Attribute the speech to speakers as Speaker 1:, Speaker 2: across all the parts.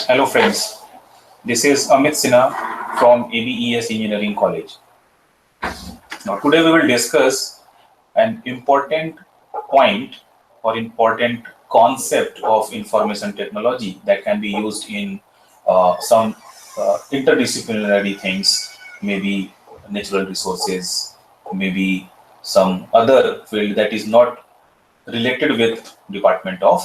Speaker 1: Hello friends, this is Amit Sinha from ABES Engineering College. Now today we will discuss an important point or important concept of information technology that can be used in some interdisciplinary things, maybe natural resources, maybe some other field that is not related with Department of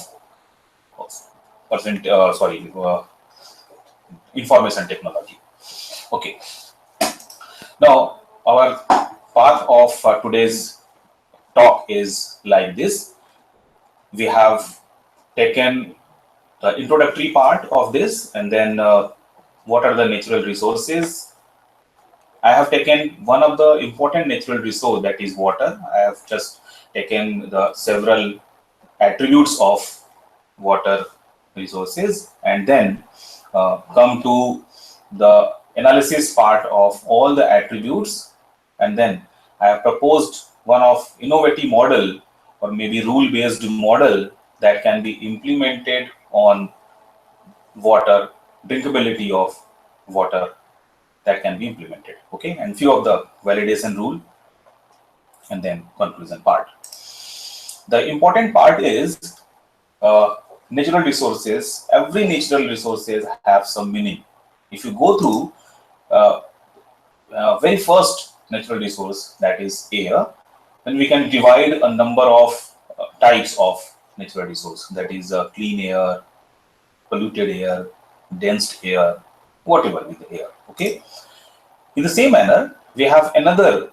Speaker 1: information technology. Okay, now our path of today's talk is like this. We have taken the introductory part of this, and then what are the natural resources. I have taken one of the important natural resource, that is water. I have just taken the several attributes of water resources, and then come to the analysis part of all the attributes, and then I have proposed one of innovative model or maybe rule-based model that can be implemented on water, drinkability of water that can be implemented. Okay, and few of the validation rule, and then conclusion part. The important part is natural resources. Every natural resources have some meaning. If you go through very first natural resource, that is air, then we can divide a number of types of natural resource, that is clean air, polluted air, dense air, whatever with the air. Okay, in the same manner we have another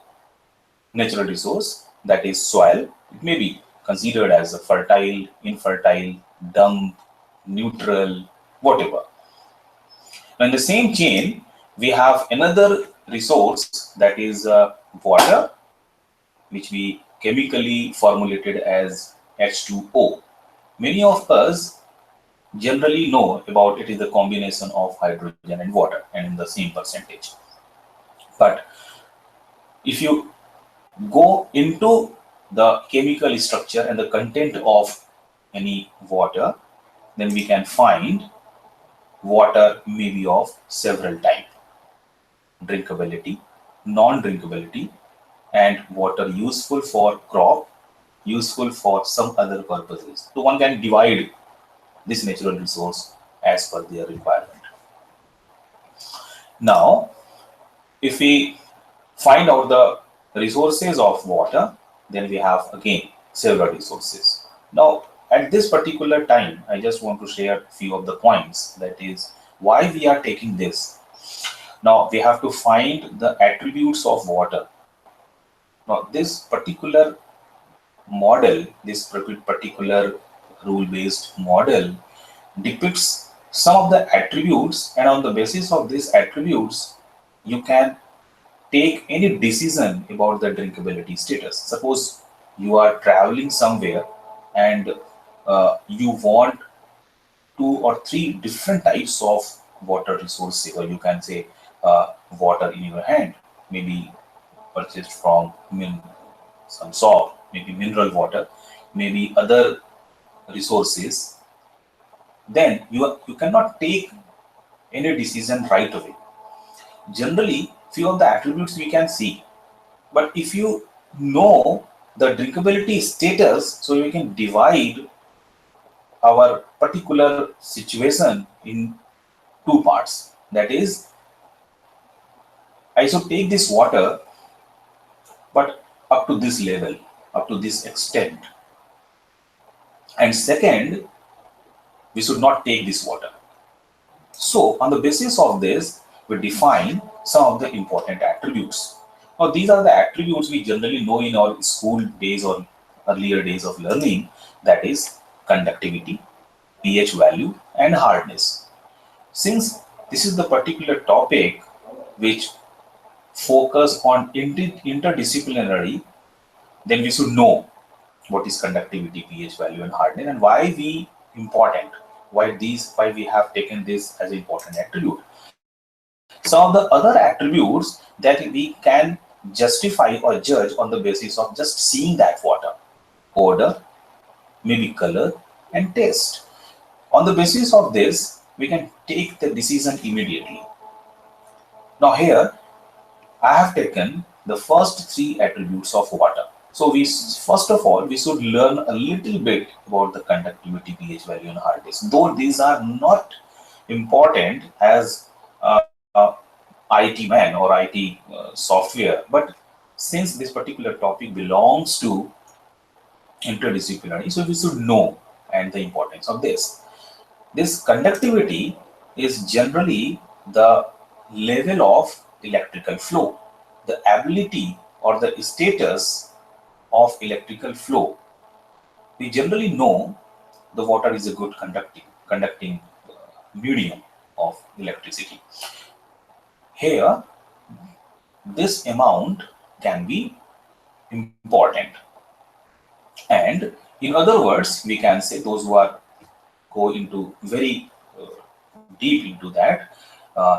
Speaker 1: natural resource, that is soil. It may be considered as a fertile, infertile, dump, neutral, whatever. Now in the same chain we have another resource, that is water, which we chemically formulated as H2O. Many of us generally know about it is the combination of hydrogen and water, and in the same percentage. But if you go into the chemical structure and the content of any water, then we can find water may be of several types: drinkability, non-drinkability, and water useful for crop, useful for some other purposes. So one can divide this natural resource as per their requirement. Now, if we find out the resources of water, then we have again several resources. Now, at this particular time, I just want to share a few of the points, that is why we are taking this. Now, we have to find the attributes of water. Now, this particular model, this particular rule-based model depicts some of the attributes, and on the basis of these attributes, you can take any decision about the drinkability status. Suppose you are traveling somewhere and you want 2 or 3 different types of water resources, or you can say water in your hand, maybe purchased from some shop, maybe mineral water, maybe other resources. Then you cannot take any decision right away. Generally, few of the attributes we can see, but if you know the drinkability status, so we can divide our particular situation in 2 parts. That is, I should take this water, but up to this level, up to this extent. And second, we should not take this water. So on the basis of this, we define some of the important attributes. Now these are the attributes we generally know in our school days or earlier days of learning, that is conductivity, pH value, and hardness. Since this is the particular topic which focus on interdisciplinary, then we should know what is conductivity, pH value, and hardness, and why we have taken this as an important attribute. Some of the other attributes that we can justify or judge on the basis of just seeing that water: odor, maybe color, and taste. On the basis of this, we can take the decision immediately. Now here I have taken the first three attributes of water. So first of all we should learn a little bit about the conductivity, pH value, and hardness. Though these are not important as IT man or IT software, but since this particular topic belongs to interdisciplinary, so we should know and the importance of this. This conductivity is generally the level of electrical flow, the ability or the status of electrical flow. We generally know the water is a good conducting medium of electricity. Here, this amount can be important. And in other words, we can say those who are go into very deep into that,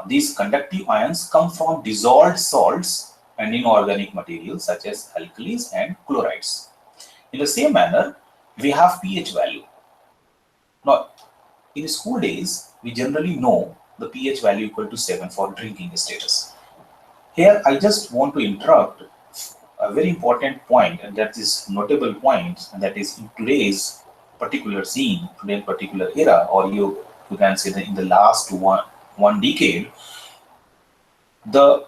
Speaker 1: these conductive ions come from dissolved salts and inorganic materials such as alkalis and chlorides. In the same manner, we have pH value. Now, in school days, we generally know the pH value equal to 7 for drinking status. Here, I just want to interrupt a very important point, and that is notable point, and that is in today's particular scene, today's particular era, or you can say that in the last one decade, the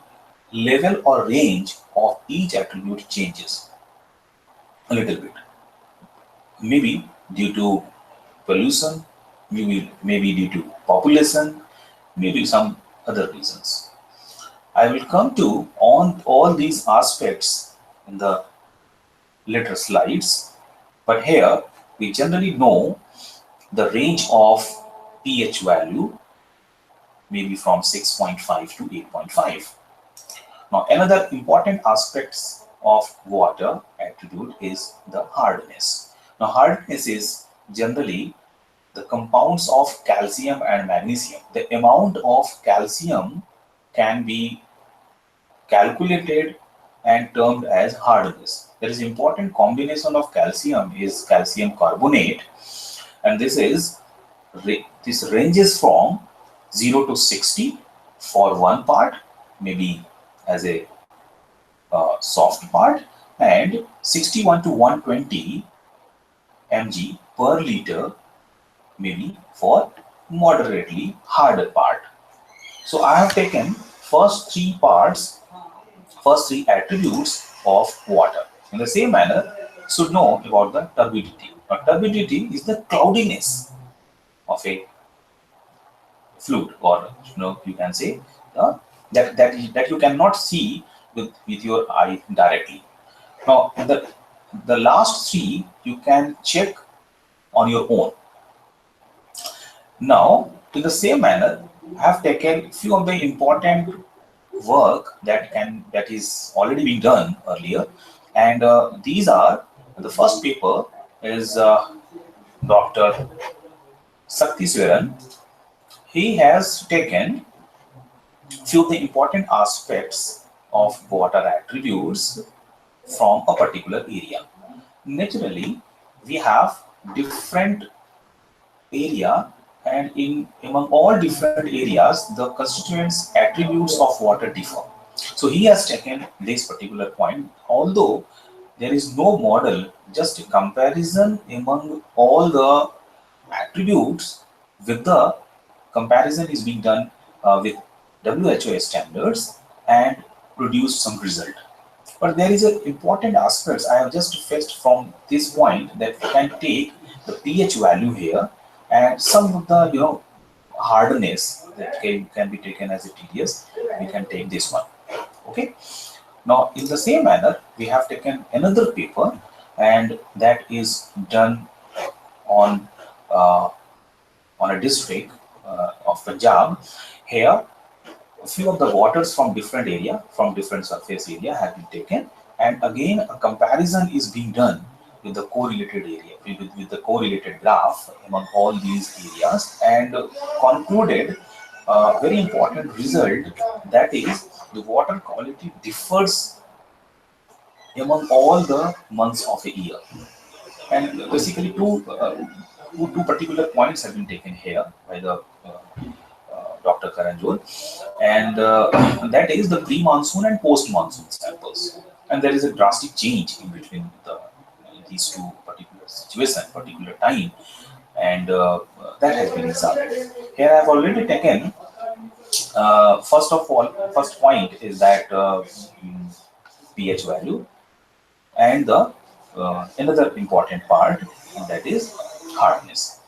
Speaker 1: level or range of each attribute changes a little bit. Maybe due to pollution, maybe due to population, maybe some other reasons. I will come to on all these aspects in the later slides, but here we generally know the range of pH value maybe from 6.5 to 8.5. Now another important aspects of water attribute is the hardness. Now hardness is generally the compounds of calcium and magnesium. The amount of calcium can be calculated and termed as hardness. There is important combination of calcium is calcium carbonate, and this ranges from 0 to 60 for one part, maybe as a soft part, and 61 to 120 mg per liter maybe for moderately harder part. So I have taken first three attributes of water. In the same manner, should know about the turbidity. Now, turbidity is the cloudiness of a fluid, or you can say that you cannot see with your eye directly. Now, the last three you can check on your own. Now, in the same manner, I have taken few of the important work that is already been done earlier, and these are the first paper is Dr. Saktiswaran. He has taken few of the important aspects of water attributes from a particular area. Naturally, we have different area, and among all different areas, the constituents attributes of water differ. So he has taken this particular point. Although there is no model, just a comparison among all the attributes, with the comparison is being done with WHO standards and produce some result. But there is an important aspect I have just fetched from this point, that we can take the pH value here and some of the hardness that can be taken as a TDS. We can take this one. Okay. Now in the same manner, we have taken another paper, and that is done on a district of Punjab. Here, a few of the waters from different area, from different surface area have been taken, and again a comparison is being done with the correlated area, with the correlated graph among all these areas, and concluded a very important result, that is the water quality differs among all the months of a year. And basically two particular points have been taken here by the Dr. Karanjol, and that is the pre-monsoon and post-monsoon samples. And there is a drastic change in between these two particular situations, particular time, and that has been examined. Here I have already taken, first of all, first point is that pH value, and the another important part, that is hardness.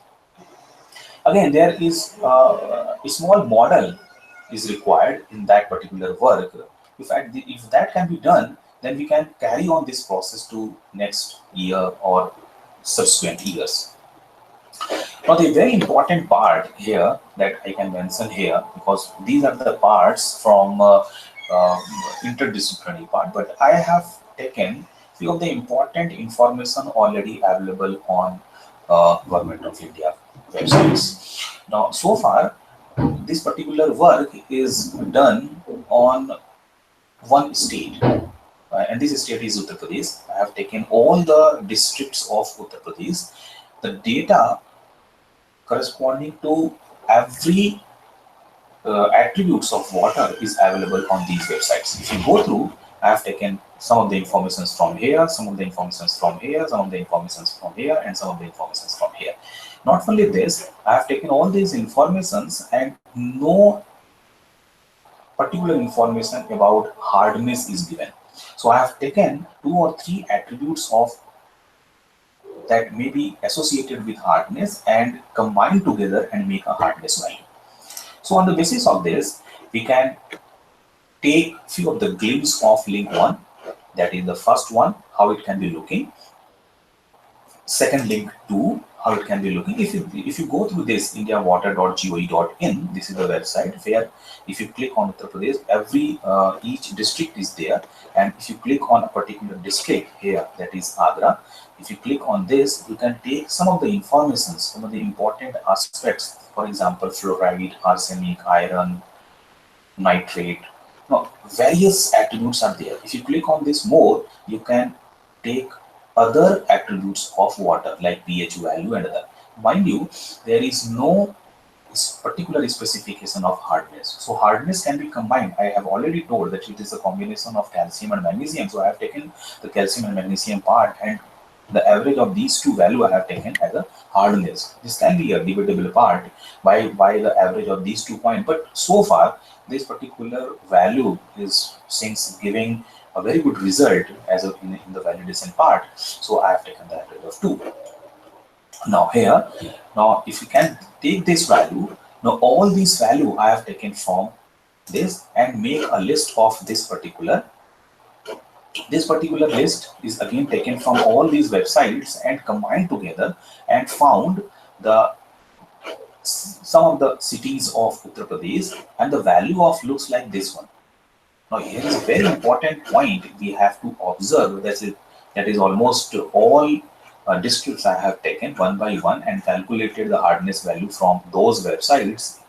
Speaker 1: Again, there is a small model is required in that particular work. If that can be done, then we can carry on this process to next year or subsequent years. Now, the very important part here that I can mention here, because these are the parts from uh, interdisciplinary part, but I have taken few of the important information already available on Government of India websites. Now, so far, this particular work is done on one state, and this state is Uttar Pradesh. I have taken all the districts of Uttar Pradesh. The data corresponding to every attributes of water is available on these websites. If you go through, I have taken some of the informations from here, some of the informations from here, some of the informations from here, and some of the informations from here. Not only this, I have taken all these informations, and no particular information about hardness is given. So I have taken 2 or 3 attributes of that may be associated with hardness and combine together and make a hardness value. So on the basis of this, we can take few of the glimpse of link 1, that is the first one, how it can be looking. Second link 2, how it can be looking. If you go through this indiawater.gov.in, this is the website where if you click on Uttar Pradesh, every each district is there, and if you click on a particular district here, that is Agra, if you click on this, you can take some of the information, some of the important aspects, for example, fluoride, arsenic, iron, nitrate. Now, various attributes are there. If you click on this more, you can take other attributes of water like pH value and other. Mind you, there is no particular specification of hardness. So hardness can be combined. I have already told that it is a combination of calcium and magnesium. So I have taken the calcium and magnesium part, and the average of these two value I have taken as a hardness. This can be a debatable part by the average of these 2 points. But so far, this particular value is since giving a very good result as in the validation part. So I have taken the average of 2. Now here, now if you can take this value, now all these value I have taken from this and make a list of this particular list is again taken from all these websites and combined together and found the some of the cities of Uttar Pradesh, and the value of looks like this one. Now here is a very important point we have to observe, that is almost all districts I have taken one by one and calculated the hardness value from those websites.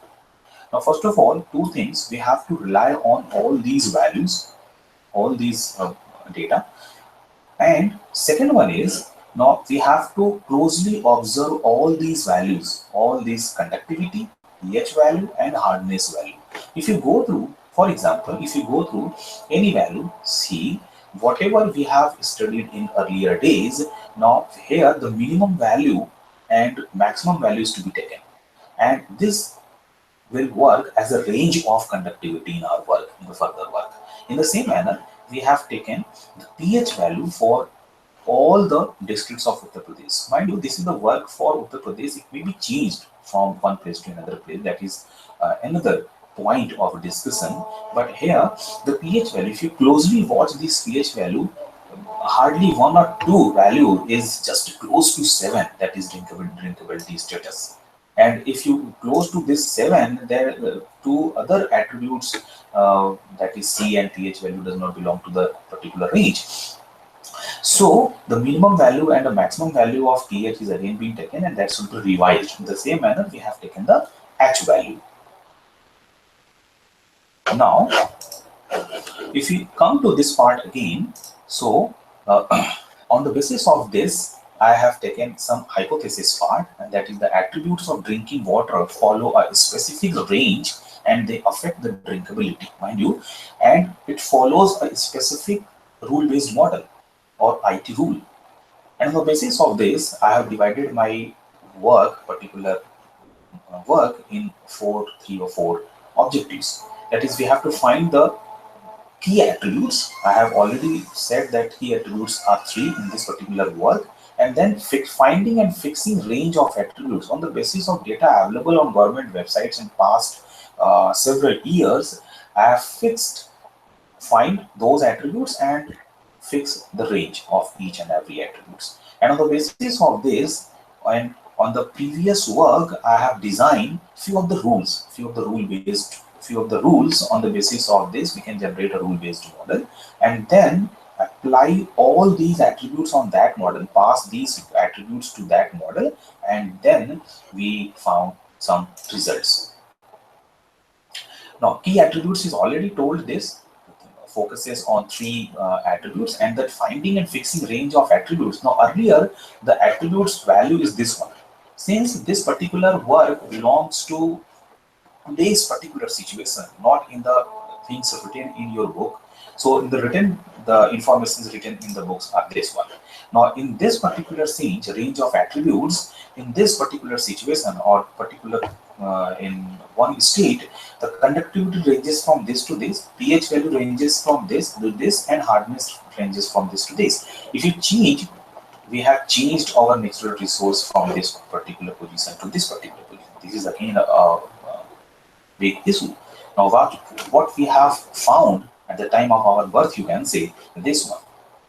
Speaker 1: Now first of all, 2 things, we have to rely on all these values, all these data, and second one is, now we have to closely observe all these values, all these conductivity, pH value and hardness value. If you go through, for example, if you go through any value, see whatever we have studied in earlier days, now here the minimum value and maximum value is to be taken, and this will work as a range of conductivity in our work, in the further work. In the same manner, we have taken the pH value for all the districts of Uttar Pradesh. Mind you, this is the work for Uttar Pradesh. It may be changed from one place to another place. That is another point of discussion. But here, the pH value, if you closely watch this pH value, hardly 1 or 2 value is just close to 7. That is drinkability status. And if you close to this 7, there are 2 other attributes, that is C and pH value does not belong to the particular range. So the minimum value and the maximum value of pH is again being taken, and that should be revised. In the same manner, we have taken the H value. Now, if we come to this part again, so on the basis of this, I have taken some hypothesis part, and that is the attributes of drinking water follow a specific range and they affect the drinkability, mind you, and it follows a specific rule-based model or IT rule. And on the basis of this, I have divided my particular work in three or four objectives. That is, we have to find the key attributes. I have already said that key attributes are three in this particular work, and then finding and fixing range of attributes on the basis of data available on government websites in past several years. I have find those attributes and fix the range of each and every attributes. And on the basis of this, and on the previous work, I have designed few of the rules. On the basis of this, we can generate a rule-based model, and then apply all these attributes on that model, pass these attributes to that model, and then we found some results. Now, key attributes is already told this, focuses on three attributes, and that finding and fixing range of attributes. Now, earlier, the attributes value is this one. Since this particular work belongs to today's particular situation, not in the things written in your book. So in the information is written in the books are this one. Now in this particular range of attributes, in this particular situation or particular in one state, the conductivity ranges from this to this, pH value ranges from this to this, and hardness ranges from this to this. If you change, we have changed our natural resource from this particular position to this particular position. This is again a big issue. Now what we have found at the time of our birth, you can say this one.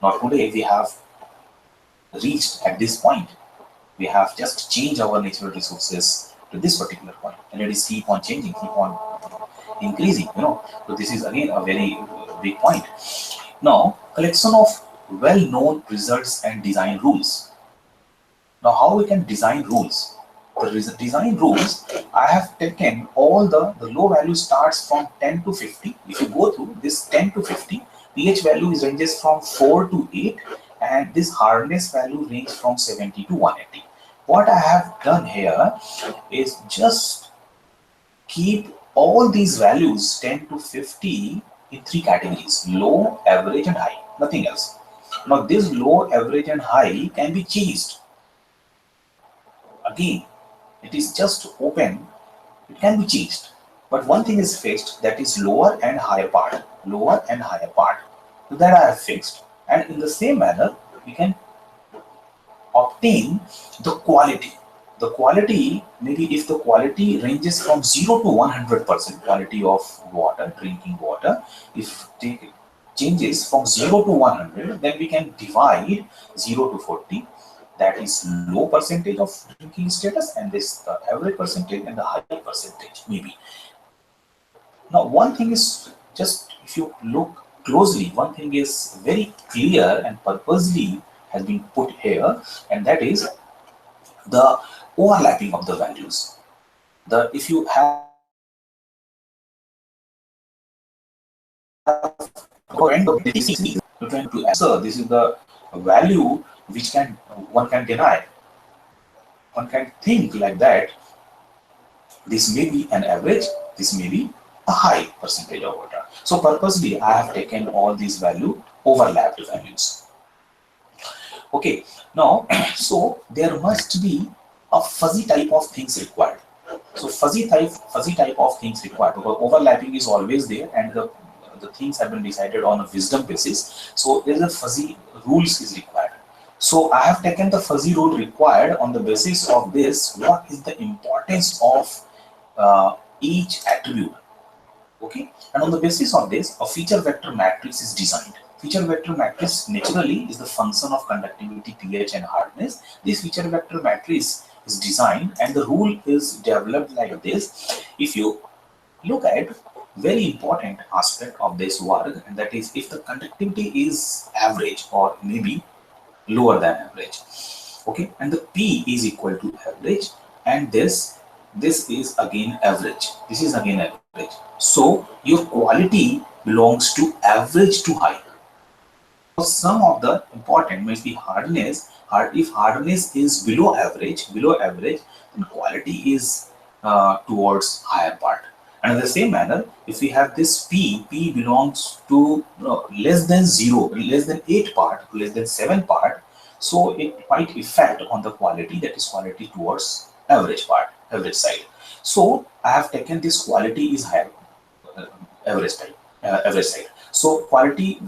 Speaker 1: Now today we have reached at this point. We have just changed our natural resources to this particular point, and it is keep on changing, keep on increasing, So this is again a very big point. Now, collection of well-known results and design rules. Now, how we can design rules? The design rules, I have taken all the low value starts from 10 to 50. If you go through this 10 to 50, pH value ranges from 4 to 8, and this hardness value range from 70 to 180. What I have done here is just keep all these values 10 to 50 in three categories: low, average, and high, nothing else. Now this low, average, and high can be changed. Again, it is just open, it can be changed. But one thing is fixed, that is lower and higher part. Lower and higher part. So that I have fixed. And in the same manner, we can obtain the quality. The quality, maybe if the quality ranges from 0 to 100% quality of water, drinking water, if it changes from 0 to 100, then we can divide 0 to 40. That is low percentage of drinking status, and this the average percentage and the high percentage maybe. Now one thing is, just if you look closely, one thing is very clear and purposely has been put here, and that is the overlapping of the values. If you have to answer, this is the value which one can deny. One can think like that. This may be an average, this may be a high percentage of water. So purposely, I have taken all these overlapped values. Okay, now, so there must be a fuzzy type of things required. So fuzzy type of things required, because overlapping is always there, and the things have been decided on a wisdom basis. So there is a fuzzy rules is required. So I have taken the fuzzy rule required on the basis of this. What is the importance of each attribute? Okay, and on the basis of this, a feature vector matrix is designed. Feature vector matrix naturally is the function of conductivity, pH, and hardness. This feature vector matrix is designed, and the rule is developed like this. If you look at very important aspect of this work, and that is if the conductivity is average or maybe lower than average, okay, and the P is equal to average, and this is again average, this is again average. So your quality belongs to average to high. Some of the important must be hardness. If hardness is below average, then quality is towards higher part. And in the same manner, if we have this P belongs to less than 0, less than 8 part, less than 7 part, so it might affect on the quality, that is quality towards average part, average side. So I have taken this quality is higher, uh, average side, average side. So quality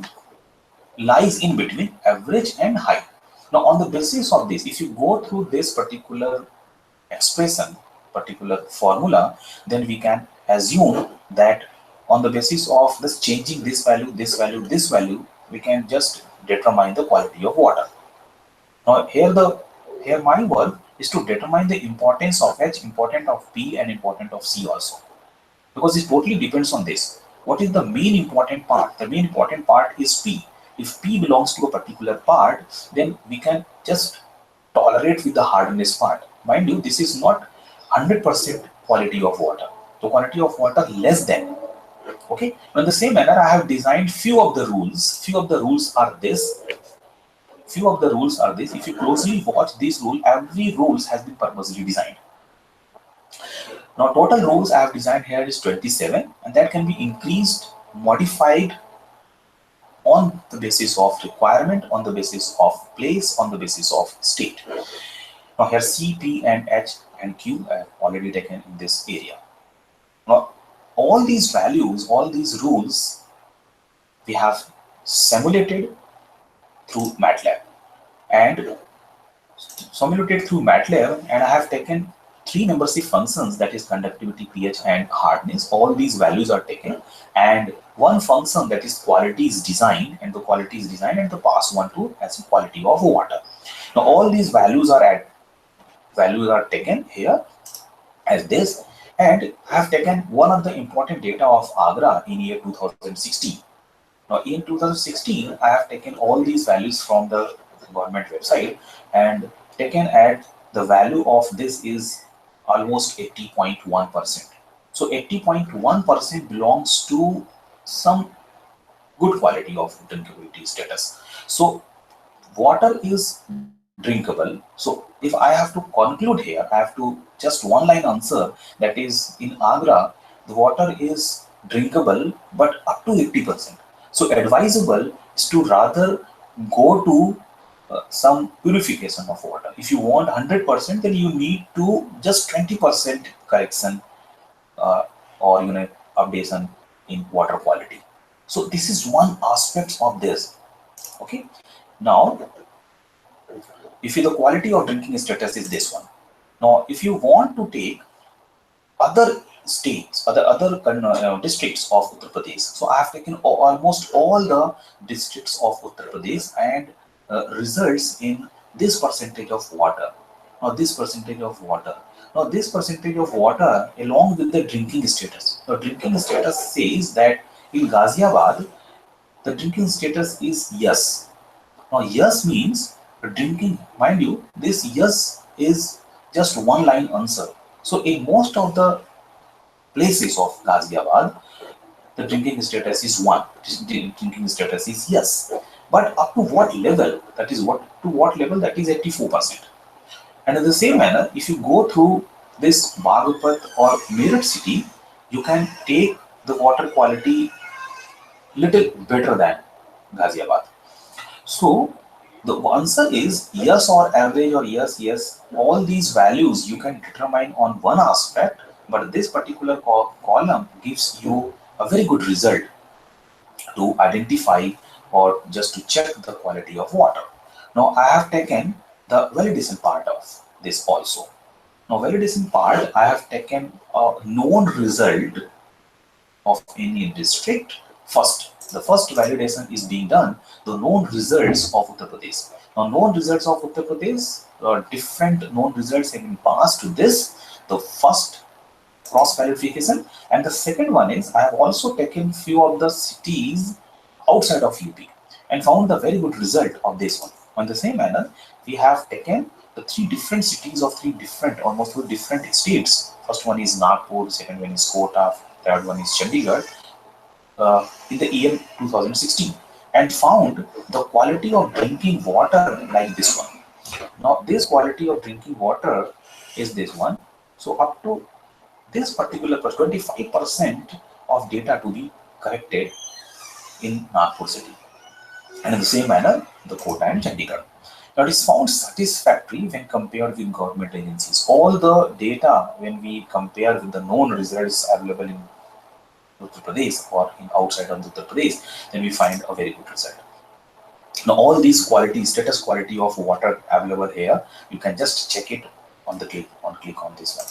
Speaker 1: lies in between average and high. Now on the basis of this, if you go through this particular expression, particular formula, then we can assume that on the basis of this changing this value, this value, this value, we can just determine the quality of water. Now here my work is to determine the importance of H, importance of P, and importance of C also, because it totally depends on this. What is the main important part? The main important part is P. If P belongs to a particular part, then we can just tolerate with the hardness part. Mind you, this is not 100% quality of water. The quality of water less than. Okay. In the same manner, I have designed few of the rules. Few of the rules are this. Few of the rules are this. If you closely watch this rule, every rules has been purposely designed. Now total rules I have designed here is 27, and that can be increased, modified on the basis of requirement, on the basis of place, on the basis of state. Now here C, P, and H and Q I have already taken in this area. Now all these values, all these rules we have simulated through MATLAB, and I have taken three numbercy functions, that is conductivity, pH, and hardness. All these values are taken, and one function, that is quality, is designed, and the quality is designed and the pass one to as quality of water. Now all these values are taken here as this, and I have taken one of the important data of Agra in year 2016. Now in 2016, I have taken all these values from the government website and taken at the value of this is almost 80.1%. So 80.1% belongs to some good quality of drinkability status. So water is drinkable. So if I have to conclude here, I have to just one line answer, that is in Agra, the water is drinkable but up to 80%. So advisable is to rather go to some purification of water. If you want 100%, then you need to just 20% correction or updation in water quality. So this is one aspect of this. Okay. Now, if the quality of drinking status is this one. Now, if you want to take other states, other districts of Uttar Pradesh, so I have taken almost all the districts of Uttar Pradesh and results in this percentage of water. Now, this percentage of water. Now, this percentage of water along with the drinking status. The drinking status says that in Ghaziabad, the drinking status is yes. Now, yes means drinking. Mind you, this yes is just one line answer. So, in most of the places of Ghaziabad, the drinking status is 1. Drinking status is yes. But up to what level? That is what level? That is 84%. And in the same manner, if you go through this Bagpat or Meerut city, you can take the water quality little better than Ghaziabad. So the answer is yes or average or yes, yes. All these values you can determine on one aspect, but this particular column gives you a very good result to identify or just to check the quality of water. Now I have taken the validation part of this also. Now validation part, I have taken a known result of any district first. The first validation is being done, the known results of Uttar Pradesh. Now known results of Uttar Pradesh, different known results have been passed to this, the first cross verification, and the second one is I have also taken few of the cities outside of UP and found the very good result of this one. On the same manner, we have taken the three different cities of almost three different states. First one is Nagpur, second one is Kota, third one is Chandigarh, in the year 2016, and found the quality of drinking water like this one. Now, this quality of drinking water is this one. So, up to this particular 25% of data to be corrected in Nagpur city. And in the same manner, the Kota and Chandigarh. Now, it is found satisfactory when compared with government agencies. All the data, when we compare with the known results available in Uttar Pradesh or in outside of Uttar Pradesh, then we find a very good result. Now, all these quality, status quality of water available here, you can just check it on the click on this one.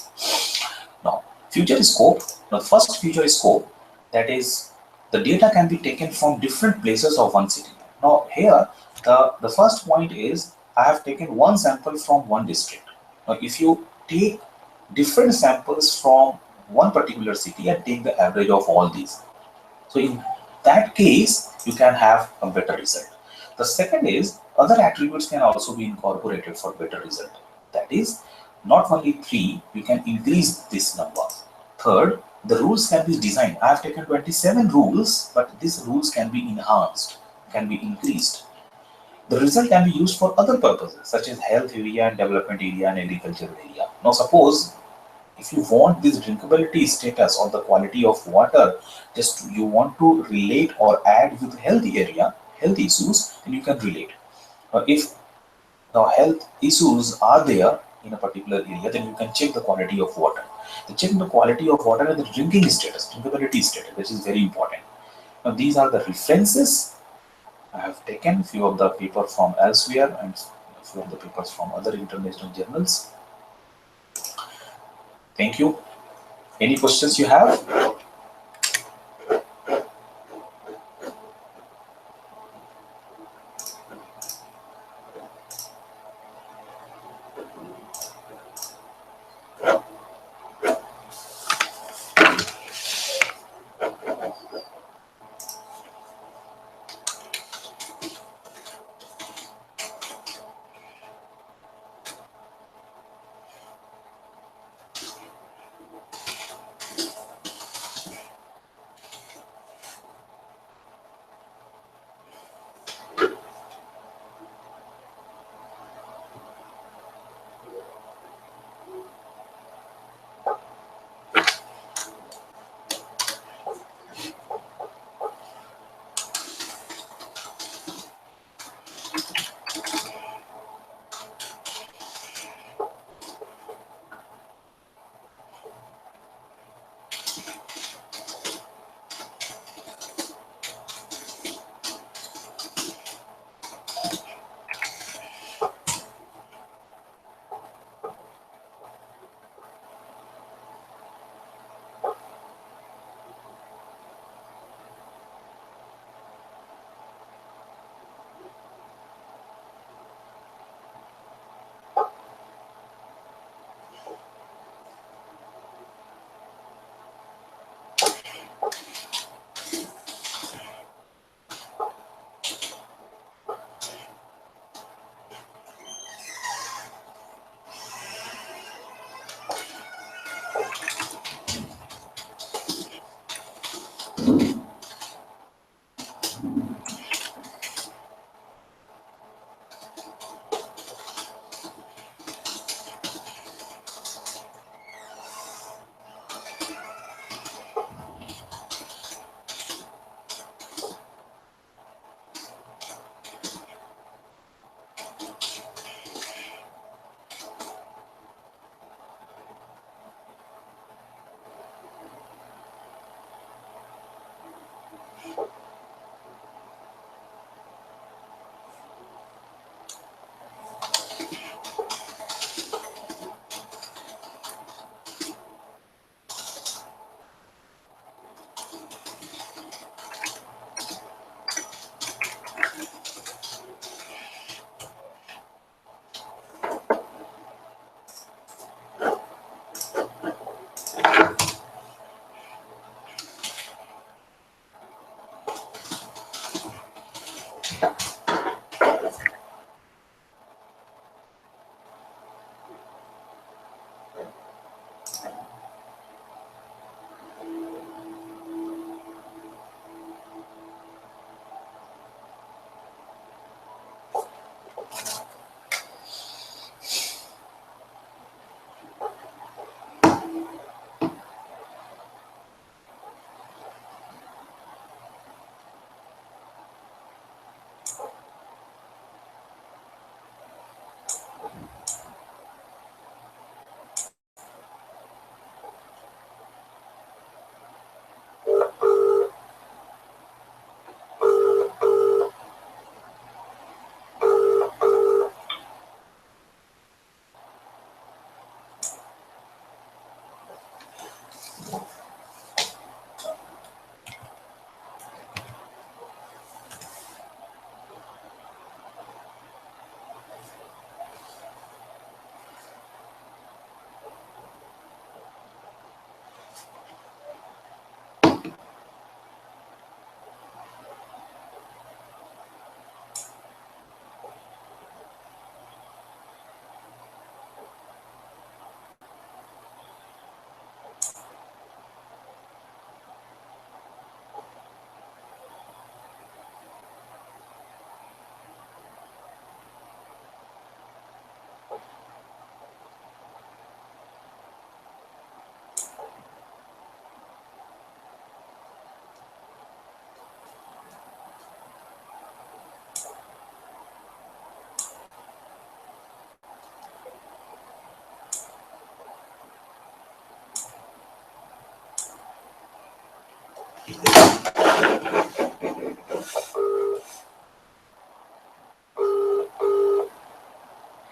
Speaker 1: Now, future scope. Now, first future scope, that is, the data can be taken from different places of one city. Now, here, the first point is I have taken one sample from one district. Now, if you take different samples from one particular city and take the average of all these, so in that case, you can have a better result. The second is other attributes can also be incorporated for better result. That is, not only three, you can increase this number. Third, the rules can be designed. I have taken 27 rules, but these rules can be enhanced, can be increased. The result can be used for other purposes, such as health area and development area and agricultural area. Now, suppose if you want this drinkability status or the quality of water, just you want to relate or add with health area, health issues, then you can relate. If the health issues are there in a particular area, then you can check the quality of water. The check the quality of water and the drinking status, drinkability status, which is very important. Now, these are the references. I have taken few of the papers from elsewhere and a few of the papers from other international journals. Thank you. Any questions you have?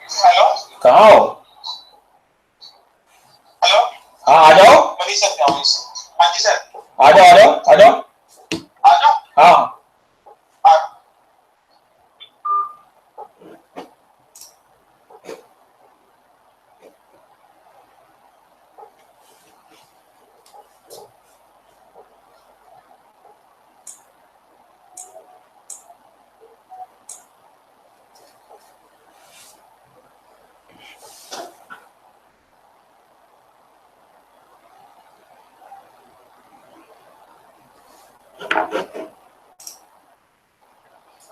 Speaker 2: Hello,
Speaker 1: कहाँ हो?
Speaker 2: Hello,
Speaker 1: हाँ आ जाओ,
Speaker 2: Manish sir, हाँ जी sir,
Speaker 1: आ जाओ, आ जाओ, आ जाओ।
Speaker 2: आ जाओ।
Speaker 1: हाँ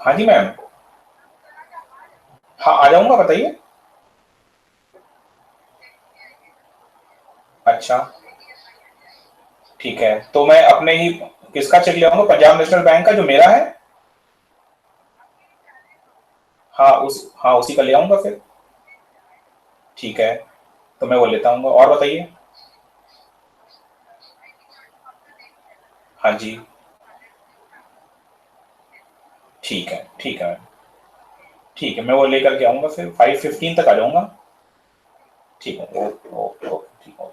Speaker 1: हाँ जी मैम, हाँ आ जाऊंगा, बताइए। अच्छा ठीक है, तो मैं अपने ही किसका चेक ले आऊंगा? पंजाब नेशनल बैंक का जो मेरा है। हाँ उसी का ले आऊंगा फिर। ठीक है, तो मैं वो लेता हूँ, और बताइए। हाँ जी, ठीक है, ठीक है, ठीक है, मैं वो लेकर के आऊंगा, फिर 5:15 तक आ जाऊंगा। ठीक है, ओके ओके ओके, ठीक है।